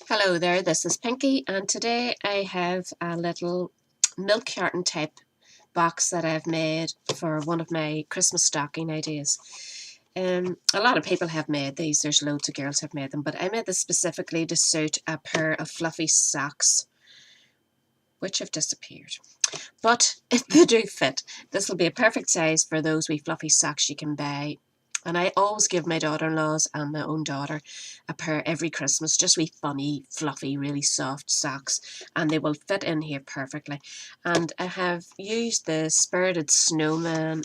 Hello there, this is Pinky, and today I have a little milk carton type box that I've made for one of my Christmas stocking ideas. A lot of people have made these, there's loads of girls have made them, but I made this specifically to suit a pair of fluffy socks, which have disappeared. But they do fit. This will be a perfect size for those wee fluffy socks you can buy. And I always give my daughter-in-laws and my own daughter a pair every Christmas, just wee funny, fluffy, really soft socks, and they will fit in here perfectly. And I have used the Spirited Snowman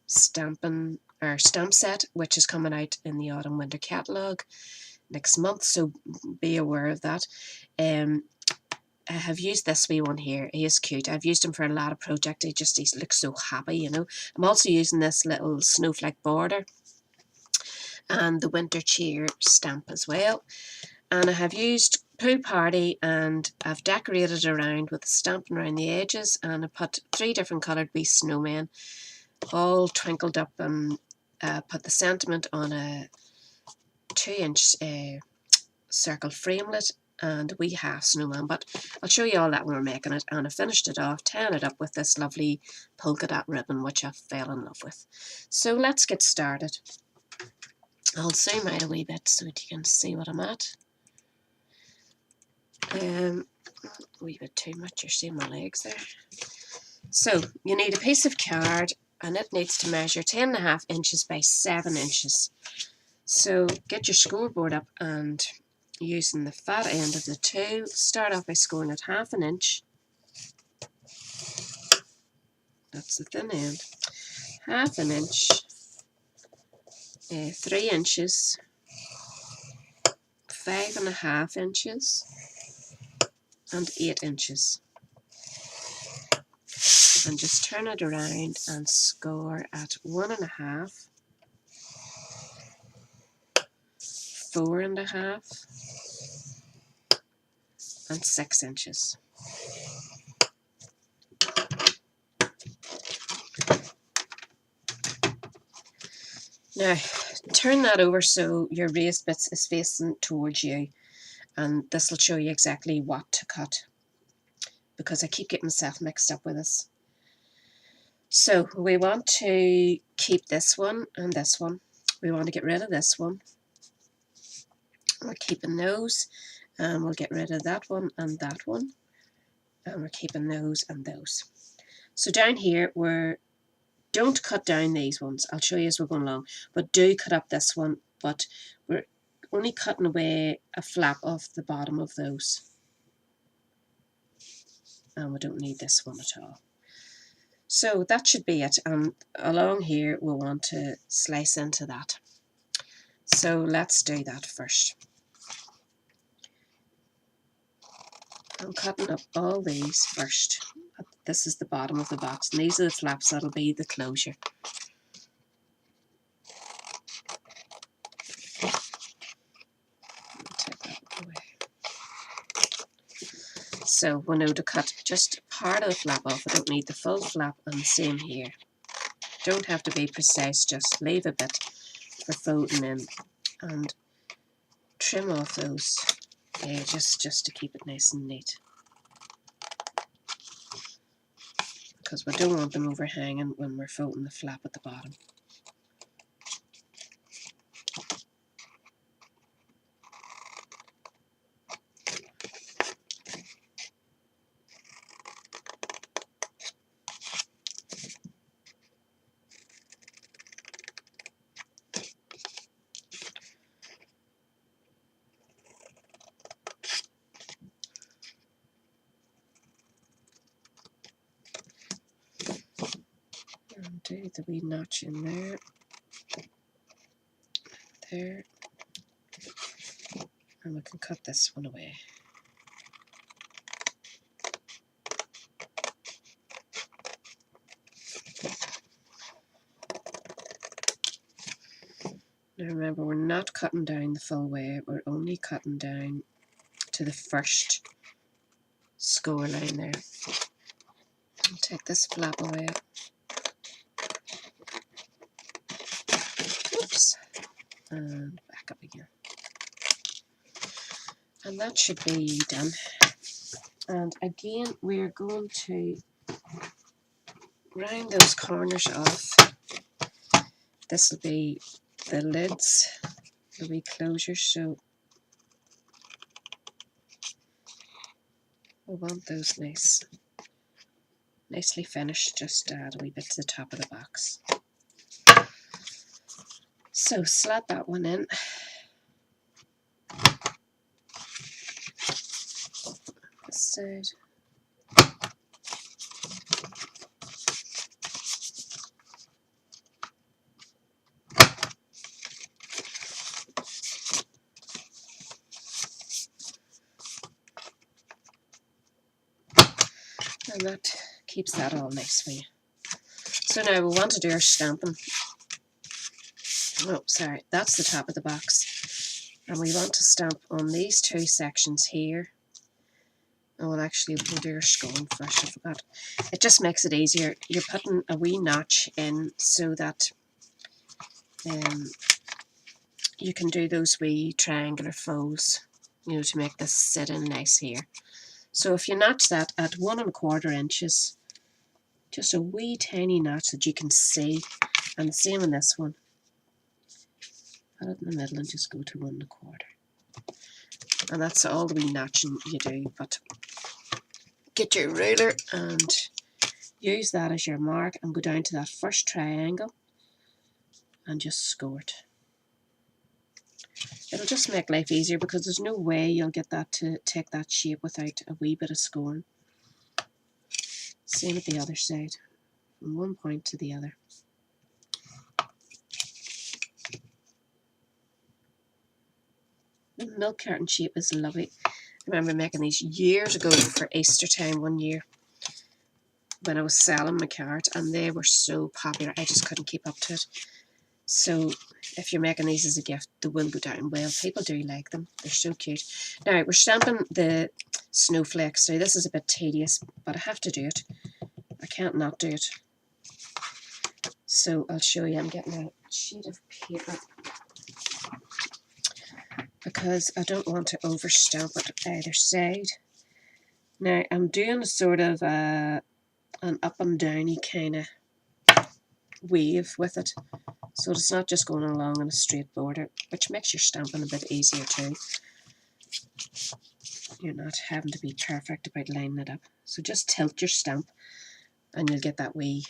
stamp set, which is coming out in the autumn winter catalogue next month, so be aware of that. I have used this wee one here. He is cute. I've used him for a lot of projects. He looks so happy, you know. I'm also using this little snowflake border and the winter cheer stamp as well. And I have used Pool Party, and I've decorated around with stamping around the edges, and I put 3 different coloured wee snowmen all twinkled up, and put the sentiment on a 2-inch circle framelit and a wee half snowman, but I'll show you all that when we're making it. And I finished it off tying it up with this lovely polka dot ribbon, which I fell in love with. So let's get started. I'll zoom out a wee bit so that you can see what I'm at. A wee bit too much, you're seeing my legs there. So you need a piece of card, and it needs to measure 10.5 inches by 7 inches. So get your scoreboard up, and using the fat end of the tool, start off by scoring at 1/2 inch. That's the thin end. 1/2 inch, 3 inches, 5.5 inches, and 8 inches. And just turn it around and score at 1.5, 4.5, and 6 inches. Now turn that over so your raised bits is facing towards you, and this will show you exactly what to cut, because I keep getting myself mixed up with this. So we want to keep this one and this one. We want to get rid of this one. We're keeping those, and we'll get rid of that one and that one, and we're keeping those and those. So down here, don't cut down these ones. I'll show you as we're going along, but do cut up this one, but we're only cutting away a flap off the bottom of those, and we don't need this one at all. So that should be it, and along here we'll want to slice into that. So let's do that first. I'm cutting up all these first. This is the bottom of the box, and these are the flaps that'll be the closure. Take that away. So we know to cut just part of the flap off. I don't need the full flap, and the same here. Don't have to be precise, just leave a bit for folding in, and trim off those edges just to keep it nice and neat, because we don't want them overhanging when we're folding the flap at the bottom. And do the wee notch in there, there, and we can cut this one away. Now remember, we're not cutting down the full way, we're only cutting down to the first score line there. I'll take this flap away. Oops. And back up again. And that should be done. And again, we're going to round those corners off. This will be the lids, the wee closures, so we want those nicely finished. Just add a wee bit to the top of the box. So slap that one in. This side. And that keeps that all nice for you. So now we want to do our stamping. Oh, sorry, that's the top of the box. And we want to stamp on these two sections here. Oh, well, actually, we'll do our sculling first, I forgot. It just makes it easier. You're putting a wee notch in so that you can do those wee triangular folds, you know, to make this sit in nice here. So if you notch that at 1 1/4 inches, just a wee tiny notch that you can see, and the same in this one. Put it in the middle and just go to 1 1/4. And that's all the wee notching you do, but get your ruler and use that as your mark and go down to that first triangle and just score it. It'll just make life easier because there's no way you'll get that to take that shape without a wee bit of scoring. Same at the other side, from one point to the other. The milk carton shape is lovely. I remember making these years ago for Easter time one year when I was selling my cards, and they were so popular I just couldn't keep up to it. So if you're making these as a gift, they will go down well. People do like them. They're so cute. Now we're stamping the snowflakes. Now this is a bit tedious, but I have to do it. I can't not do it. So I'll show you. I'm getting a sheet of paper because I don't want to overstamp it either side. Now I'm doing a sort of an up and downy kind of wave with it, so it's not just going along in a straight border, which makes your stamping a bit easier too. You're not having to be perfect about lining it up. So just tilt your stamp and you'll get that wee.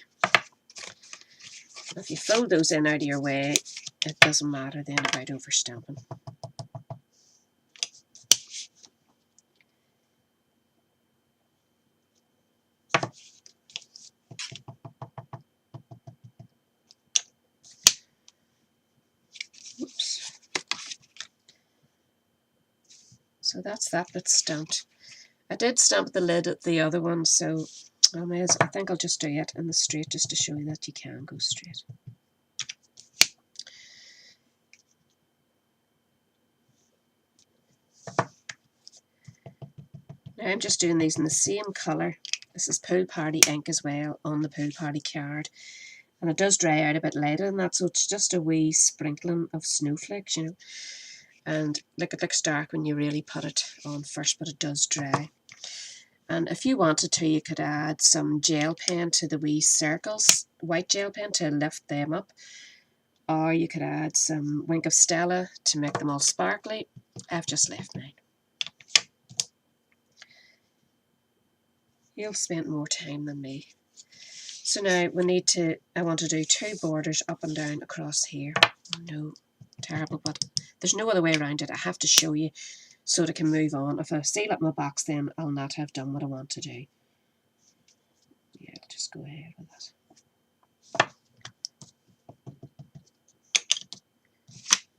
If you fold those in out of your way, it doesn't matter then about overstamping. Oops. So that's that bit stamped. I did stamp the lid at the other one, so I think I'll just do it in the straight just to show you that you can go straight. Now I'm just doing these in the same colour. This is Pool Party ink as well on the Pool Party card. And it does dry out a bit later than that, so it's just a wee sprinkling of snowflakes, you know. And look, it looks dark when you really put it on first, but it does dry. And if you wanted to, you could add some gel pen to the wee circles, white gel pen to lift them up. Or you could add some Wink of Stella to make them all sparkly. I've just left mine. You'll spend more time than me. So now I want to do 2 borders up and down across here. No, terrible, but there's no other way around it. I have to show you so that I can move on. If I seal up my box, then I'll not have done what I want to do. Yeah, I'll just go ahead with it.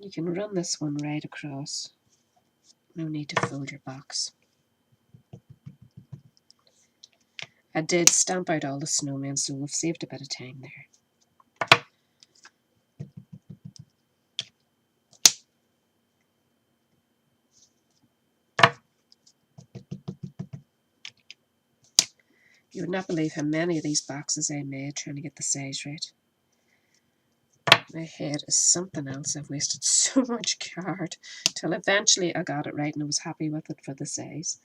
You can run this one right across. No need to fold your box. I did stamp out all the snowmen, so we've saved a bit of time there. You would not believe how many of these boxes I made trying to get the size right. My head is something else. I've wasted so so much card till eventually I got it right and I was happy with it for the size.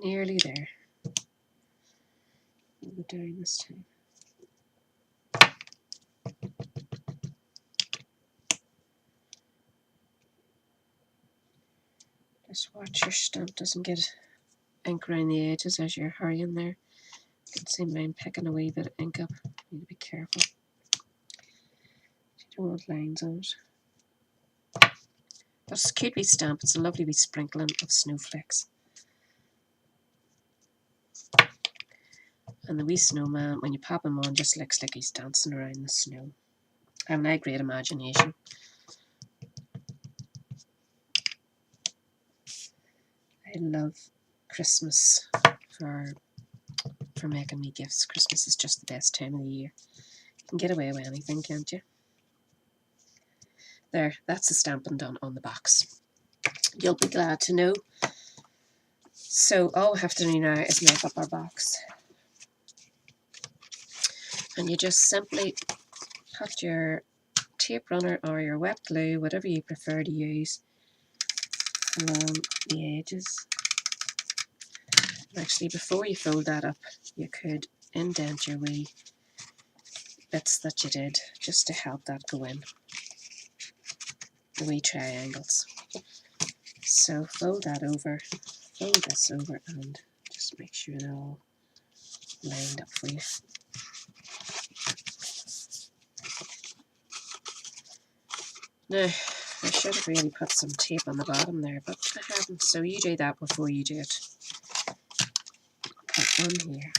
Nearly there. I'll go down this time. Just watch your stamp doesn't get ink around the edges as you're hurrying there. You can see mine picking a wee bit of ink up. You need to be careful. You don't want lines on it. But it's a cute wee stamp. It's a lovely wee sprinkling of snowflakes. And the wee snowman, when you pop him on, just looks like he's dancing around the snow. And a great imagination. I love Christmas for making me gifts. Christmas is just the best time of the year. You can get away with anything, can't you? There, that's the stamping done on the box. You'll be glad to know. So all we have to do now is make up our box. And you just simply put your tape runner or your wet glue, whatever you prefer to use, along the edges. Actually, before you fold that up, you could indent your wee bits that you did just to help that go in. The wee triangles. So fold that over, fold this over, and just make sure they're all lined up for you. Now, I should have really put some tape on the bottom there, but I haven't, so you do that before you do it. Put one here,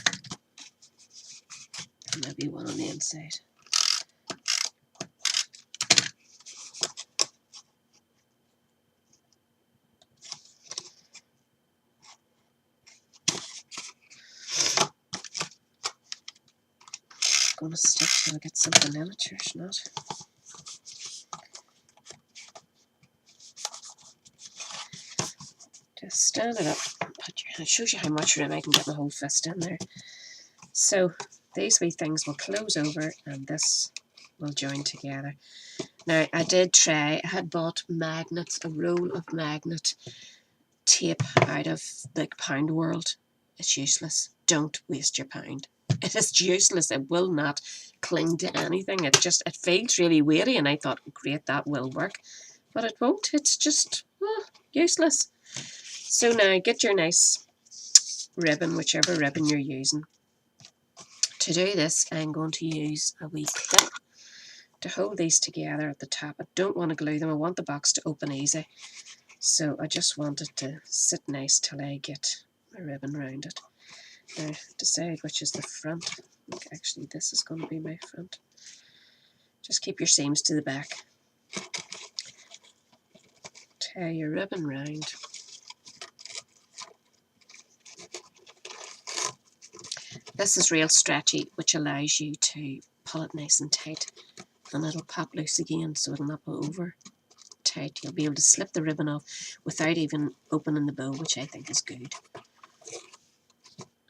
and maybe one on the inside. Going to stick till I get something in it, or not. Just stand it up, put your hand. It shows you how much room I can get my whole fist in there. So these wee things will close over, and this will join together. Now I did try. I had bought magnets, a roll of magnet tape out of the Pound World. It's useless. Don't waste your pound. It is useless. It will not cling to anything. It feels really weighty, and I thought, great, that will work. But it won't. It's just useless. So now get your nice ribbon, whichever ribbon you're using. To do this, I'm going to use a wee clip to hold these together at the top. I don't want to glue them. I want the box to open easy. So I just want it to sit nice till I get my ribbon round it. Now, decide which is the front. I think actually this is going to be my front. Just keep your seams to the back. Tie your ribbon round. This is real stretchy, which allows you to pull it nice and tight, and it'll pop loose again, so it'll not go over tight. You'll be able to slip the ribbon off without even opening the bow, which I think is good.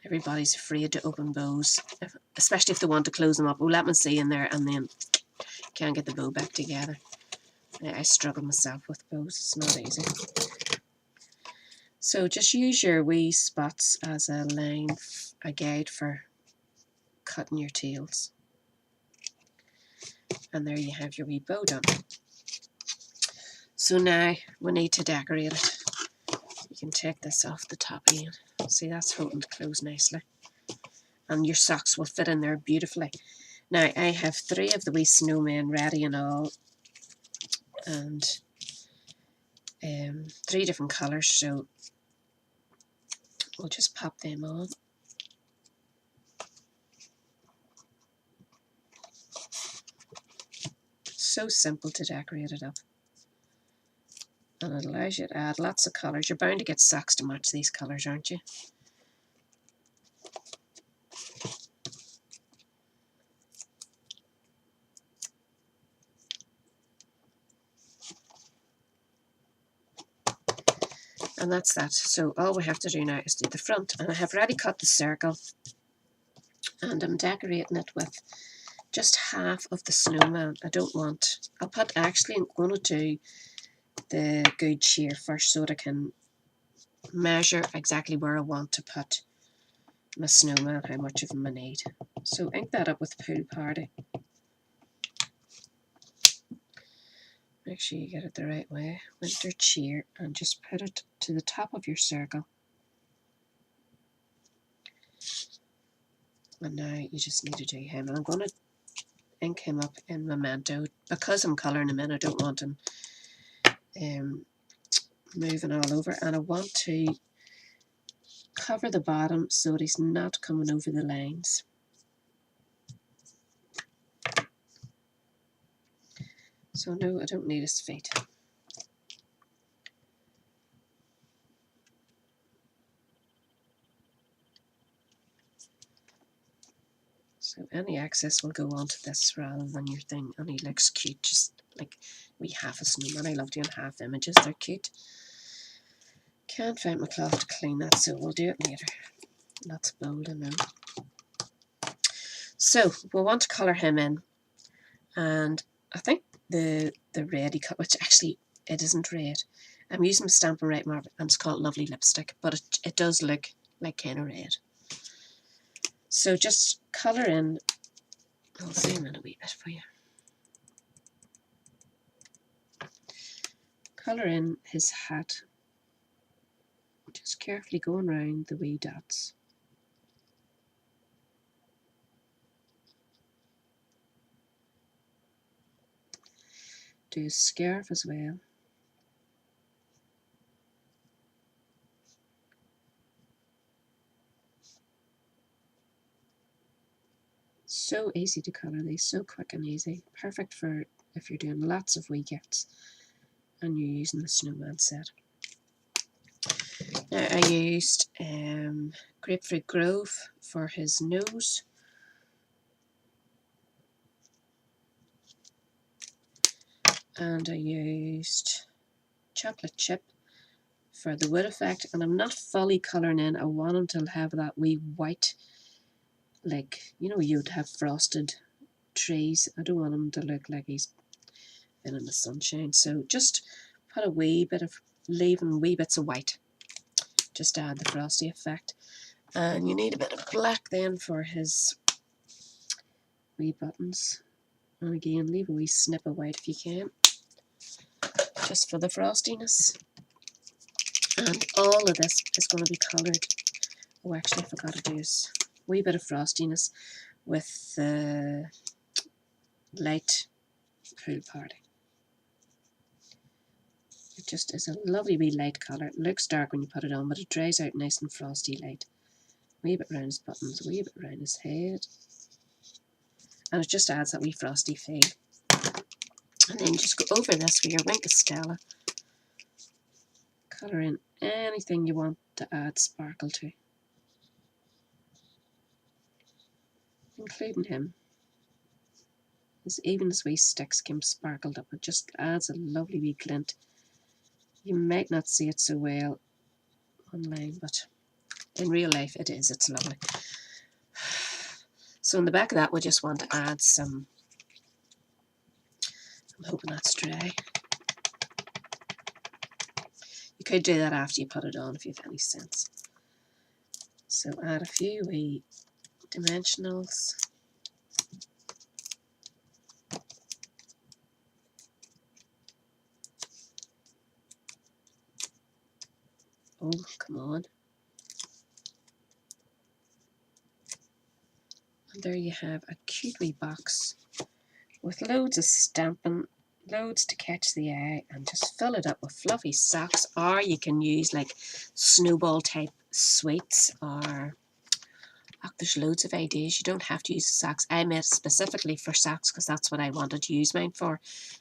Everybody's afraid to open bows, especially if they want to close them up. Oh, let me see in there, and then can't get the bow back together. I struggle myself with bows. It's not easy. So just use your wee spots as a line, a guide for cutting your tails. And there you have your wee bow done. So now we need to decorate it. You can take this off the top end. See, that's holding it closed nicely. And your socks will fit in there beautifully. Now I have 3 of the wee snowmen ready and all. And 3 different colours, so we'll just pop them on. So simple to decorate it up. And it allows you to add lots of colours. You're bound to get socks to match these colours, aren't you? And that's that. So all we have to do now is do the front. And I have already cut the circle. And I'm decorating it with just half of the snowman. I don't want... actually I'm going to do the good cheer first so that I can measure exactly where I want to put my snowman, how much of them I need. So ink that up with Pool Party. Make sure you get it the right way. Winter cheer, and just put it to the top of your circle. And now you just need to do him. And I'm going to ink him up in Memento. Because I'm colouring him in, I don't want him moving all over. And I want to cover the bottom so that he's not coming over the lines. So no, I don't need his feet. So any excess will go onto this rather than your thing, and he looks cute, just like we half a snowman. I love doing half images, they're cute. Can't find my cloth to clean that, so we'll do it later. That's bold, I know. So we'll want to colour him in, and I think the red he cut, which actually it isn't red. I'm using Stampin' Up marker and it's called Lovely Lipstick, but it does look like kind of red. So just colour in, I'll zoom in a wee bit for you. Colour in his hat, just carefully going round the wee dots. Do his scarf as well. So easy to colour these, so quick and easy. Perfect for if you're doing lots of wee gifts and you're using the snowman set. Now I used Grapefruit Grove for his nose. And I used Chocolate Chip for the wood effect. And I'm not fully colouring in. I want him to have that wee white, like, you know, you'd have frosted trees. I don't want him to look like he's been in the sunshine. So just put a wee bit of, leaving wee bits of white. Just add the frosty effect. And you need a bit of black then for his wee buttons. And again, leave a wee snip of white if you can, just for the frostiness. And all of this is going to be coloured. Oh, actually I forgot to do this wee bit of frostiness with the light Pool Party. It just is a lovely wee light colour. It looks dark when you put it on, but it dries out nice and frosty light. A wee bit round his buttons, a wee bit round his head. And it just adds that wee frosty feel. And then just go over this with your Wink of Stella. Colour in anything you want to add sparkle to, including him. Even his wee sticks came sparkled up. It just adds a lovely wee glint. You might not see it so well online, but in real life it is. It's lovely. So in the back of that we just want to add some, I'm hoping that's dry. You could do that after you put it on if you have any sense. So add a few wee dimensionals. Oh, come on. And there you have a cute wee box with loads of stamping, loads to catch the eye, and just fill it up with fluffy socks, or you can use like snowball type sweets, or there's loads of ideas. You don't have to use the socks. I made specifically for socks because that's what I wanted to use mine for.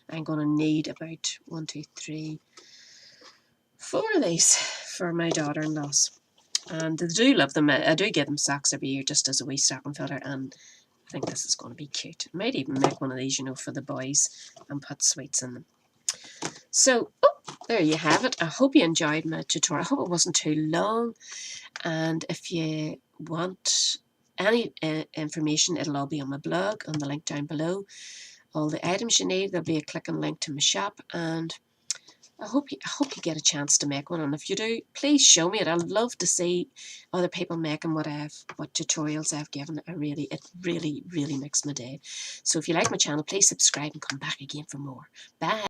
I'm going to need about 1, 2, 3, 4 of these for my daughter-in-laws. And I do love them. I do get them socks every year just as a wee stocking filler, and I think this is going to be cute. I might even make one of these, you know, for the boys and put sweets in them. So, oh, there you have it. I hope you enjoyed my tutorial. I hope it wasn't too long. And if you want any information, it'll all be on my blog, on the link down below. All the items you need, there'll be a click and link to my shop, and I hope you get a chance to make one. And if you do, please show me it. I'd love to see other people making what tutorials I've given. It really makes my day. So if you like my channel, please subscribe and come back again for more. Bye.